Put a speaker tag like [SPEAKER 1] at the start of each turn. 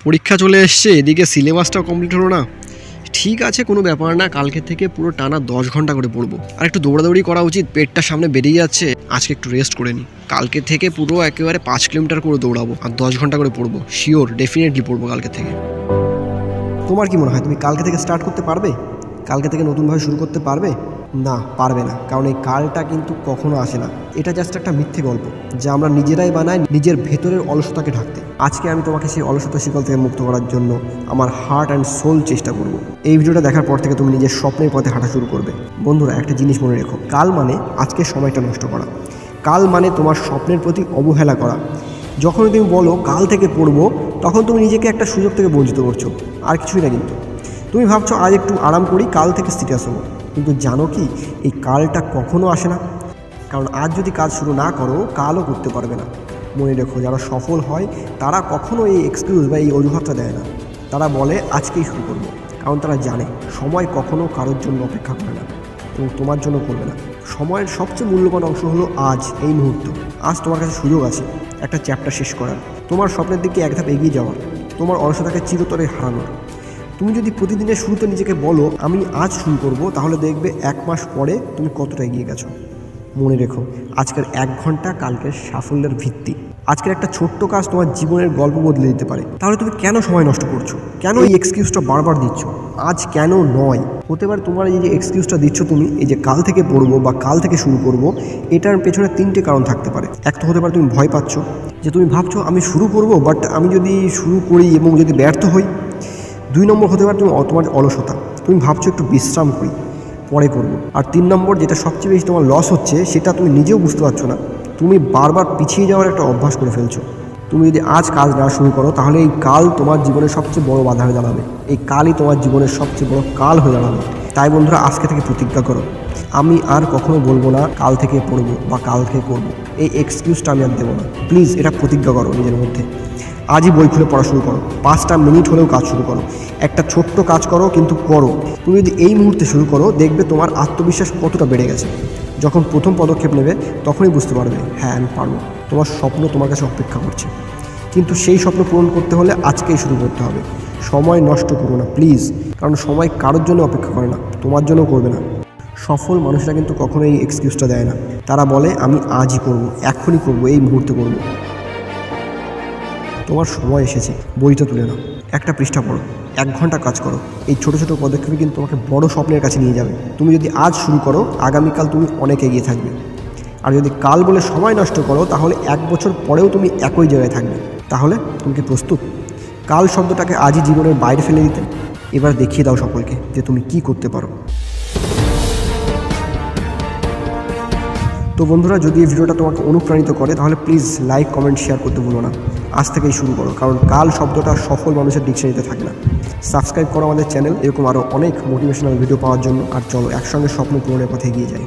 [SPEAKER 1] পরীক্ষা চলে এসছে, এদিকে সিলেবাসটাও কমপ্লিট হলো না। ঠিক আছে, কোনো ব্যাপার না, কালকে থেকে পুরো টানা 10 ঘন্টা করে পড়বো। আর একটু দৌড়াদৌড়ি করা উচিত, পেটটা সামনে বেরিয়ে যাচ্ছে। আজকে একটু রেস্ট করে নিই। কালকে থেকে পুরো একেবারে 5 কিলোমিটার করে দৌড়াবো আর 10 ঘন্টা করে পড়বো। শিওর, ডেফিনেটলি পড়বো কালকে থেকে। তোমার কি মনে হয় তুমি কালকে থেকে স্টার্ট করতে পারবে? কালকে থেকে নতুনভাবে শুরু করতে পারবে? না, পারবে না, কারণ এই কালটা কিন্তু কখনো আসে না। এটা জাস্ট একটা মিথ্যে গল্প যা আমরা নিজেরাই বানাই নিজের ভেতরের অলসতাকে ঢাকতে। আজকে আমি তোমাকে সেই অলসতা শিকল থেকে মুক্ত করার জন্য আমার হার্ট অ্যান্ড সোল চেষ্টা করব। এই ভিডিওটা দেখার পর থেকে তুমি নিজের স্বপ্নের পথে হাঁটা শুরু করবে। বন্ধুরা, একটা জিনিস মনে রেখো, কাল মানে আজকের সময়টা নষ্ট করা। কাল মানে তোমার স্বপ্নের প্রতি অবহেলা করা। যখনই তুমি বলো কাল থেকে পড়বো, তখন তুমি নিজেকে একটা সুযোগ থেকে বঞ্চিত করছো, আর কিছুই না। কিন্তু তুমি ভাবছো আজ একটু আরাম করি, কাল থেকে সিরিয়াস হবো। কিন্তু জানো কি, এই কালটা কখনো আসে না। কারণ আজ যদি কাজ শুরু না করো, কালও করতে পারবে না। মনে রেখো, যারা সফল হয় তারা কখনো এই এক্সকিউজ বা এই অজুহাতটা দেয় না। তারা বলে আজকেই শুরু করবো, কারণ তারা জানে সময় কখনো কারোর জন্য অপেক্ষা করে না, এবং তোমার জন্য করবে না। সময়ের সবচেয়ে মূল্যবান অংশ হলো আজ, এই মুহূর্ত। আজ তোমার কাছে সুযোগ আছে একটা চ্যাপ্টার শেষ করার, তোমার স্বপ্নের দিকে এক ধাপ এগিয়ে যাওয়ার, তোমার অলসতাকে চিরতরে হারানোর। তুমি যদি প্রতিদিনের শুরুতে নিজেকে বলো আমি আজ শুরু করব, তাহলে দেখবে 1 মাস পরে তুমি কতটা এগিয়ে গেছো। মনে রেখো, আজকের 1 ঘন্টা কালকের সাফল্যের ভিত্তি। আজকের একটা ছোট্ট কাজ তোমার জীবনের গল্প বদলে দিতে পারে। তাহলে তুমি কেন সময় নষ্ট করছো? কেন এই এক্সকিউজটা বারবার দিচ্ছ? আজ কেন নয়? হতে পারে তোমার এই যে এক্সকিউজটা দিচ্ছ তুমি, এই যে কাল থেকে পড়বো বা কাল থেকে শুরু করব, এটার পেছনে 3টে কারণ থাকতে পারে। এক তো হতে পারে তুমি ভয় পাচ্ছ, যে তুমি ভাবছো আমি শুরু করব, বাট আমি যদি শুরু করি এবং যদি ব্যর্থ হই। 2 নম্বর হতে পারে তোমার অলসতা, তুমি ভাবছো একটু বিশ্রাম করি, পরে করবো। আর 3 নম্বর, যেটা সবচেয়ে বেশি তোমার লস হচ্ছে, সেটা তুমি নিজেও বুঝতে পারছো না, তুমি বারবার পিছিয়ে যাওয়ার একটা অভ্যাস করে ফেলছো। তুমি যদি আজ কাজ না শুরু করো, তাহলে এই কাল তোমার জীবনের সবচেয়ে বড় বাধা হয়ে দাঁড়াবে। এই কালই তোমার জীবনের সবচেয়ে বড় কাল হয়ে দাঁড়াবে। তাই বন্ধুরা, আজকে থেকে প্রতিজ্ঞা করো, আমি আর কখনো বলবো না কাল থেকে পড়বো বা কাল থেকে করবো। এই এক্সকিউজটা আমি আর দেবো না। প্লিজ এটা প্রতিজ্ঞা করো নিজের মধ্যে। আজই বই খুলে পড়া শুরু করো, 5টা মিনিট হলেও কাজ শুরু করো। একটা ছোট্ট কাজ করো, কিন্তু করো। তুমি যদি এই মুহূর্তে শুরু করো, দেখবে তোমার আত্মবিশ্বাস কতটা বেড়ে গেছে। যখন প্রথম পদক্ষেপ নেবে, তখনই বুঝতে পারবে হ্যাঁ আমি পারবো। তোমার স্বপ্ন তোমার কাছে অপেক্ষা করছে, কিন্তু সেই স্বপ্ন পূরণ করতে হলে আজকেই শুরু করতে হবে। সময় নষ্ট করো না প্লিজ, কারণ সময় কারোর জন্য অপেক্ষা করে না, তোমার জন্য করবে না। সফল মানুষরা কিন্তু কখনো এই এক্সকিউজটা দেয় না। তারা বলে আমি আজই করবো, এখনই করবো, এই মুহূর্তে করবো। তোমার সময় এসেছে, বইটা তুলে নাও, একটা পৃষ্ঠা পড়ো, 1 ঘন্টা কাজ করো। এই ছোটো ছোটো পদক্ষেপে কিন্তু তোমাকে বড় স্বপ্নের কাছে নিয়ে যাবে। তুমি যদি আজ শুরু করো, আগামীকাল তুমি অনেক এগিয়ে থাকবে। আর যদি কাল বলে সময় নষ্ট করো, তাহলে 1 বছর পরেও তুমি একই জায়গায় থাকবে। তাহলে তুমি কি প্রস্তুত কাল শব্দটাকে আজই জীবনের বাইরে ফেলে দিতে? এবার দেখিয়ে দাও সকলকে যে তুমি কি করতে পারো। তো বন্ধুরা, যদি এই ভিডিওটা তোমাকে অনুপ্রাণিত করে, তাহলে প্লিজ লাইক, কমেন্ট, শেয়ার করতে ভুলো না। আজ থেকেই শুরু করো, কারণ কাল শব্দটা সফল মানুষের ডিকশনারিতে থাকে না। সাবস্ক্রাইব করো আমাদের চ্যানেল, এরকম আরও অনেক মোটিভেশনাল ভিডিও পাওয়ার জন্য। আর চলো একসঙ্গে স্বপ্ন পূরণের পথে এগিয়ে যাই।